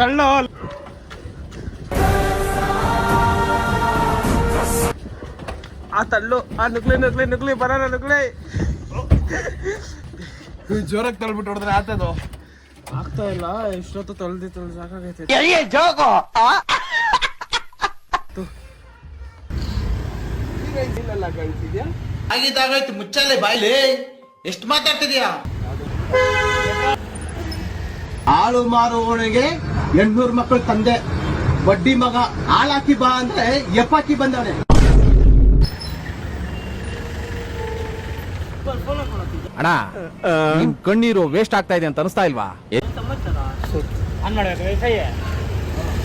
ತಳ್ಳೋ ಆ ತಳ್ಳು ಆ ನುಗ್ಲಿ ಬರೋಣ ನುಗ್ಲಿ ಜೋರಾಗಿ ತಳ್ಬಿಟ್ಟು ಹೊಡೆದ್ರೆ ಆತದು ಆಗ್ತಾ ಇಲ್ಲ ಇಷ್ಟೊತ್ತು ತೊಳ್ದು ಸಾಕಾಗೈತೆ ಕಾಣಿಸಿದ್ಯಾ ಆಗಿದ್ದಾಗಾಯ್ತು ಮುಚ್ಚಲೆ ಬಾಯ್ಲಿ ಎಷ್ಟು ಮಾತಾಡ್ತಿದ್ಯಾ ಆಳು ಮಾರುವವನಿಗೆ 800 ಮಕ್ಕಳು ತಂದೆ ಬಡ್ಡಿ ಮಗ ಹಾಳಾಕಿ ಬಾ ಅಂದ್ರೆ ಎಪ್ಪಾಕಿ ಬಂದವನೆ ಅಣ್ಣ ನಿಮ್ ಕಣ್ಣೀರು ವೇಸ್ಟ್ ಆಗ್ತಾ ಇದೆ ಅಂತ ಅನಿಸ್ತಾ ಇಲ್ವಾ?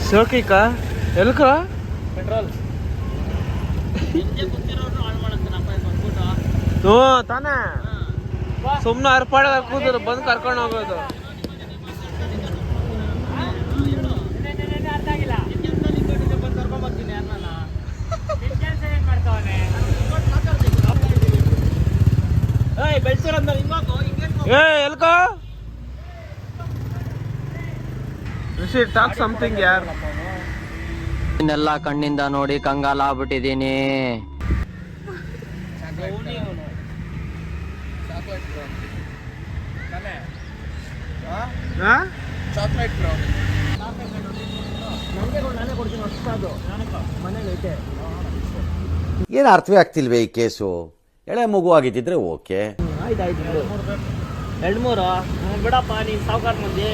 ಶೋಕಿಕ ಎಲ್ಕ ಪೆಟ್ರೋಲ್ ತಾನೇ ಸುಮ್ನೆ ಅರ್ಪಾಡ ಕೂದ್ರು ಬಂದು ಕರ್ಕೊಂಡು ಹೋಗೋದು. ಎಲ್ಕೋ ಟಾಕ್ ಸಮಥಿಂಗ್ ಯಾರ್ ಇನ್ನೆಲ್ಲ ಕಣ್ಣಿಂದ ನೋಡಿ ಕಂಗಾಲ ಆಗ್ಬಿಟ್ಟಿದೀನಿ. ಏನು ಅರ್ಥವೇ ಆಗ್ತಿಲ್ವೇ ಈ ಕೇಸು? ಎಳೆ ಮಗು ಆಗಿದ್ದಿದ್ರೆ ಓಕೆ. ಆಯ್ತಾಯ್ತು 2-3 ಬಿಡಪ್ಪ ನೀನ್ ಸಾವುಕಾರ ಮಂದಿ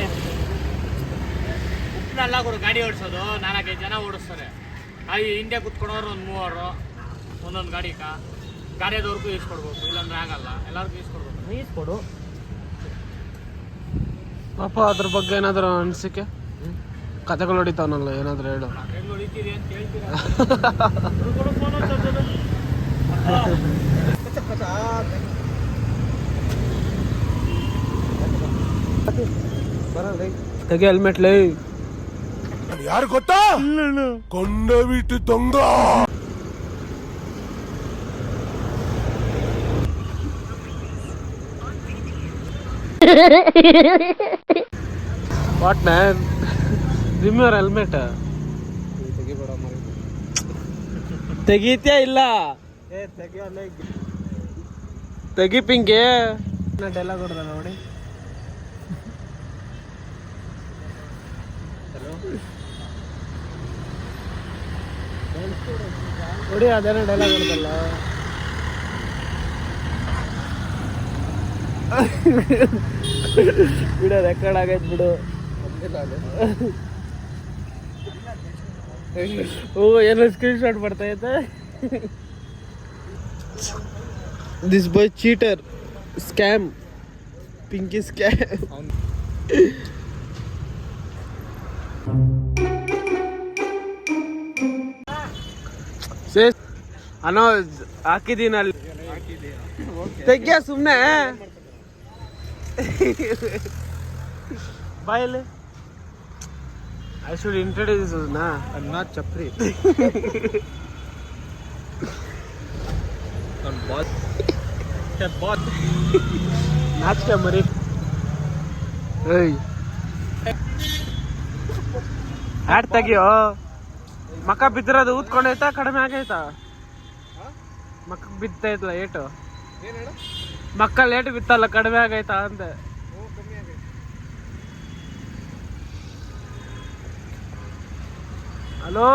ಉಪ್ಪನೆಲ್ಲ ಕೊಡು ಗಾಡಿ ಓಡಿಸೋದು 4-5 ಜನ ಓಡಿಸ್ತಾರೆ. ಹಿಂದೆ ಕುತ್ಕೊಡೋರು ಒಂದು 3 ಒಂದೊಂದು ಗಾಡಿಯದವ್ರಿಗೂ ಈಸ್ಕೊಡ್ಬೇಕು, ಇಲ್ಲಾಂದ್ರೆ ಆಗಲ್ಲ. ಎಲ್ಲರಿಗೂ ಈಸ್ಕೊಡ್ಬೇಕು, ಈಸ್ಕೊಡು ಪಾಪ. ಅದ್ರ ಬಗ್ಗೆ ಏನಾದ್ರು ಅನ್ಸಿಕೆ ಕತೆಗಳು ಹೊಡಿತಾವನಲ್ಲ, ಏನಾದ್ರು ಹೇಳು. ಹೊಡಿತೀರಿ ಅಂತ ಹೇಳ್ತೀರಾ? ತೆಗೆ ಹೆಲ್ಮೆಟ್ ಲೈ. ಯಾರು ಗೊತ್ತಾ? ಕೊಂಡ ಬಿಟ್ಟು ದೊಂಗ. What man, remove your helmet. ತೆಗೀತ್ಯಾ ಇಲ್ಲ? ತೆಗಿ ಪಿಂಕಿ. ಡೈಲಾಗ್ ಹೊಡೆದ ನೋಡಿ. ನೋಡಿ ಅದೇನೋ ಡೈಲಾಗ್ ಹೊಡೆದಲ್ಲ. ಬಿಡು, ರೆಕಾರ್ಡ್ ಆಗೈತ್ ಬಿಡು. ಓ ಏನೋ ಸ್ಕ್ರೀನ್ ಶಾಟ್ ಬರ್ತಾ ಐತೆ. This boy cheater, scam, Pinky scam. ಅನ್ನೋ ಹಾಕಿದೀನಿ ಅಲ್ಲಿ. ತೆಗ್ಯ ಸುಮ್ನೆ ಬಾಯಲ್ಲಿ. I should introduce this na. I'm not Chapri. I'm boss. Step boss. Not Chamari. Hey. Ad ತೆಗಿಯೋ. ಮಕ್ಕ ಬಿದ್ದಿರೋದು ಊದ್ಕೊಂಡೈತಾ ಕಡಿಮೆ ಆಗೈತಾ? ಮಕ್ಕ ಬಿದ್ದೈತಲ್ಲ ಏಟು. ಮಕ್ಕ ಲೇಟ್ ಬಿತ್ತಲ್ಲ ಕಡಿಮೆ ಆಗೈತಾ ಅಂದೆ. ಹಲೋ